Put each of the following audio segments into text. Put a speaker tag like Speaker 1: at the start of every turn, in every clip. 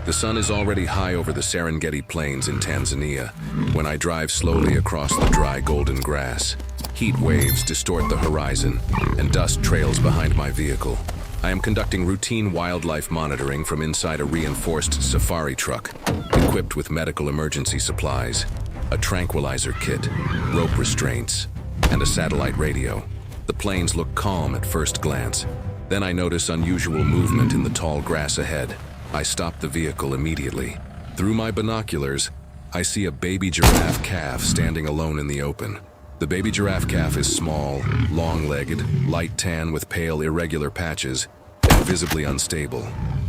Speaker 1: The sun is already high over the Serengeti plains in Tanzania when I drive slowly across the dry golden grass. Heat waves distort the horizon, and dust trails behind my vehicle. I am conducting routine wildlife monitoring from inside a reinforced safari truck, equipped with medical emergency supplies, a tranquilizer kit, rope restraints, and a satellite radio. The plains look calm at first glance. Then I notice unusual movement in the tall grass ahead. I stop the vehicle immediately. Through my binoculars, I see a baby giraffe calf standing alone in the open. The baby giraffe calf is small, long-legged, light tan with pale, irregular patches, and visibly unstable.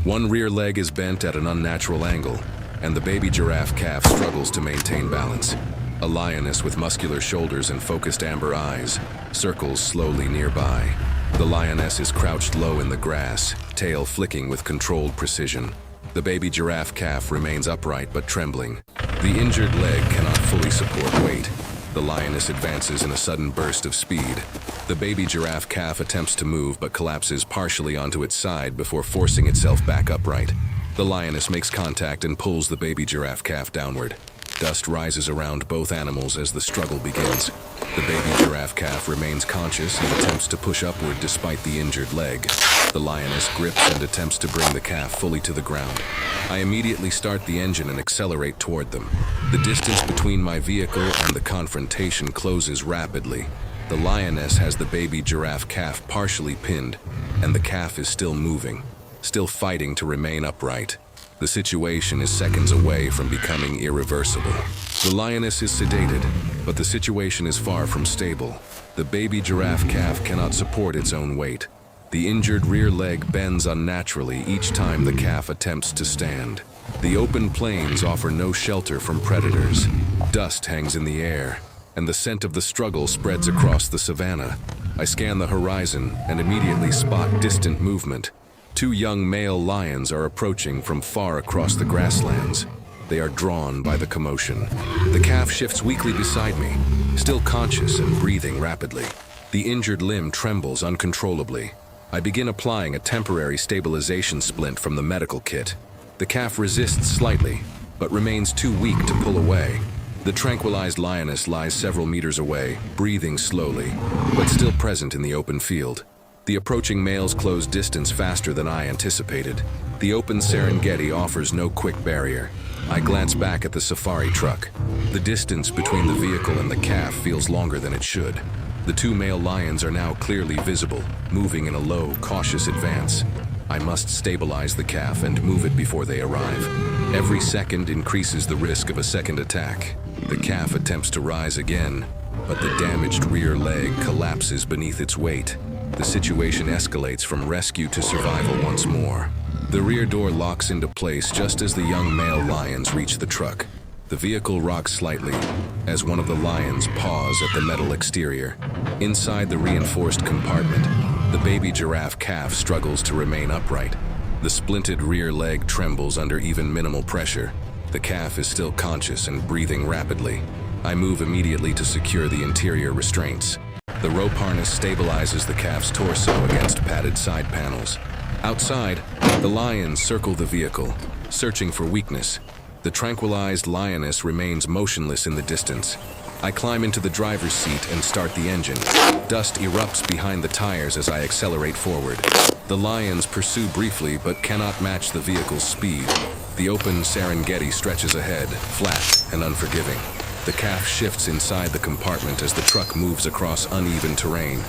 Speaker 1: One rear leg is bent at an unnatural angle, and the baby giraffe calf struggles to maintain balance. A lioness with muscular shoulders and focused amber eyes circles slowly nearby. The lioness is crouched low in the grass, tail flicking with controlled precision. The baby giraffe calf remains upright but trembling. The injured leg cannot fully support weight. The lioness advances in a sudden burst of speed. The baby giraffe calf attempts to move but collapses partially onto its side before forcing itself back upright. The lioness makes contact and pulls the baby giraffe calf downward. Dust rises around both animals as the struggle begins. The baby giraffe calf remains conscious and attempts to push upward despite the injured leg. The lioness grips and attempts to bring the calf fully to the ground. I immediately start the engine and accelerate toward them. The distance between my vehicle and the confrontation closes rapidly. The lioness has the baby giraffe calf partially pinned, and the calf is still moving, still fighting to remain upright. The situation is seconds away from becoming irreversible. The lioness is sedated, but the situation is far from stable. The baby giraffe calf cannot support its own weight. The injured rear leg bends unnaturally each time the calf attempts to stand. The open plains offer no shelter from predators. Dust hangs in the air, and the scent of the struggle spreads across the savanna. I scan the horizon and immediately spot distant movement. Two young male lions are approaching from far across the grasslands. They are drawn by the commotion. The calf shifts weakly beside me, still conscious and breathing rapidly. The injured limb trembles uncontrollably. I begin applying a temporary stabilization splint from the medical kit. The calf resists slightly, but remains too weak to pull away. The tranquilized lioness lies several meters away, breathing slowly, but still present in the open field. The approaching males close distance faster than I anticipated. The open Serengeti offers no quick barrier. I glance back at the safari truck. The distance between the vehicle and the calf feels longer than it should. The two male lions are now clearly visible, moving in a low, cautious advance. I must stabilize the calf and move it before they arrive. Every second increases the risk of a second attack. The calf attempts to rise again, but the damaged rear leg collapses beneath its weight. The situation escalates from rescue to survival once more. The rear door locks into place just as the young male lions reach the truck. The vehicle rocks slightly as one of the lions paws at the metal exterior. Inside the reinforced compartment, the baby giraffe calf struggles to remain upright. The splinted rear leg trembles under even minimal pressure. The calf is still conscious and breathing rapidly. I move immediately to secure the interior restraints. The rope harness stabilizes the calf's torso against padded side panels. Outside, the lions circle the vehicle, searching for weakness. The tranquilized lioness remains motionless in the distance. I climb into the driver's seat and start the engine. Dust erupts behind the tires as I accelerate forward. The lions pursue briefly but cannot match the vehicle's speed. The open Serengeti stretches ahead, flat and unforgiving. The calf shifts inside the compartment as the truck moves across uneven terrain.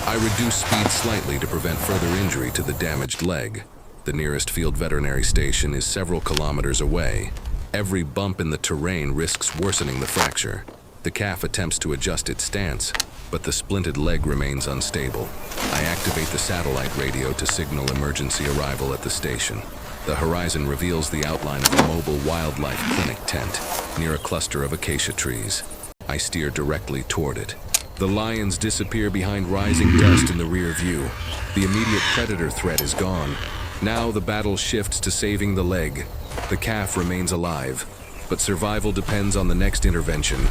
Speaker 1: I reduce speed slightly to prevent further injury to the damaged leg. The nearest field veterinary station is several kilometers away. Every bump in the terrain risks worsening the fracture. The calf attempts to adjust its stance, but the splinted leg remains unstable. I activate the satellite radio to signal emergency arrival at the station. The horizon reveals the outline of a mobile wildlife clinic tent near a cluster of acacia trees. I steer directly toward it. The lions disappear behind rising dust in the rear view. The immediate predator threat is gone. Now the battle shifts to saving the leg. The calf remains alive, but survival depends on the next intervention.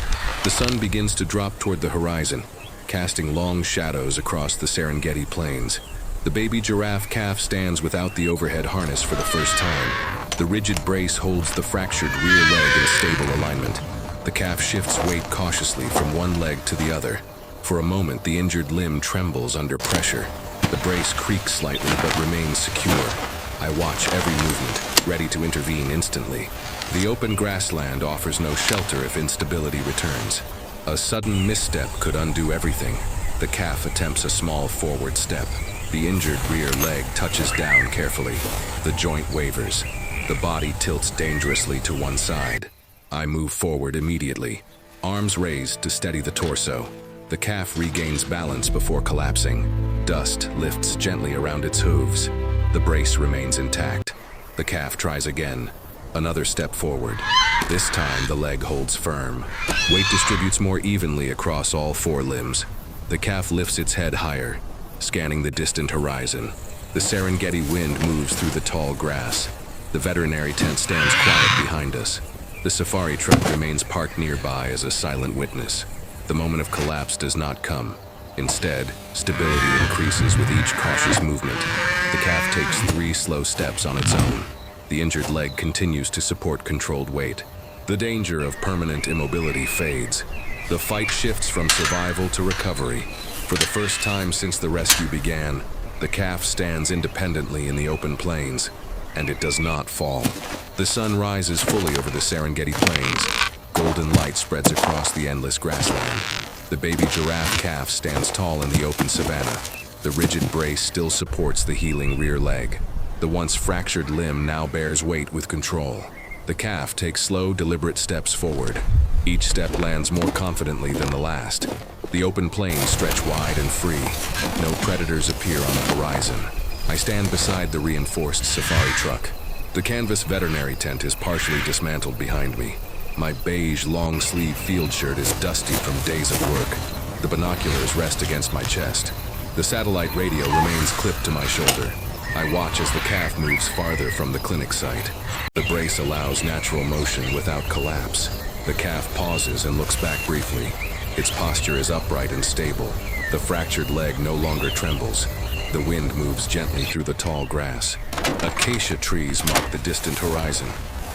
Speaker 1: The sun begins to drop toward the horizon, casting long shadows across the Serengeti plains. The baby giraffe calf stands without the overhead harness for the first time. The rigid brace holds the fractured rear leg in stable alignment. The calf shifts weight cautiously from one leg to the other. For a moment, the injured limb trembles under pressure. The brace creaks slightly but remains secure. I watch every movement, ready to intervene instantly. The open grassland offers no shelter if instability returns. A sudden misstep could undo everything. The calf attempts a small forward step. The injured rear leg touches down carefully. The joint wavers. The body tilts dangerously to one side. I move forward immediately, arms raised to steady the torso. The calf regains balance before collapsing. Dust lifts gently around its hooves. The brace remains intact. The calf tries again. Another step forward. This time the leg holds firm. Weight distributes more evenly across all four limbs. The calf lifts its head higher, scanning the distant horizon. The Serengeti wind moves through the tall grass. The veterinary tent stands quiet behind us. The safari truck remains parked nearby as a silent witness. The moment of collapse does not come. Instead, stability increases with each cautious movement. The calf takes 3 slow steps on its own. The injured leg continues to support controlled weight. The danger of permanent immobility fades. The fight shifts from survival to recovery. For the first time since the rescue began, the calf stands independently in the open plains, and it does not fall. The sun rises fully over the Serengeti plains. Golden light spreads across the endless grassland. The baby giraffe calf stands tall in the open savanna. The rigid brace still supports the healing rear leg. The once fractured limb now bears weight with control. The calf takes slow, deliberate steps forward. Each step lands more confidently than the last. The open plains stretch wide and free. No predators appear on the horizon. I stand beside the reinforced safari truck. The canvas veterinary tent is partially dismantled behind me. My beige long-sleeve field shirt is dusty from days of work. The binoculars rest against my chest. The satellite radio remains clipped to my shoulder. I watch as the calf moves farther from the clinic site. The brace allows natural motion without collapse. The calf pauses and looks back briefly. Its posture is upright and stable. The fractured leg no longer trembles. The wind moves gently through the tall grass. Acacia trees mark the distant horizon.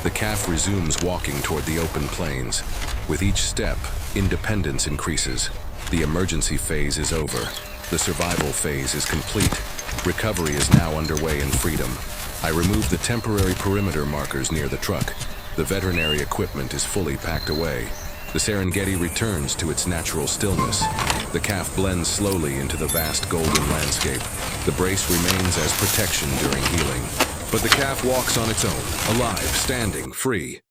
Speaker 1: The calf resumes walking toward the open plains. With each step, independence increases. The emergency phase is over. The survival phase is complete. Recovery is now underway in freedom. I remove the temporary perimeter markers near the truck. The veterinary equipment is fully packed away. The Serengeti returns to its natural stillness. The calf blends slowly into the vast golden landscape. The brace remains as protection during healing. But the calf walks on its own, alive, standing, free.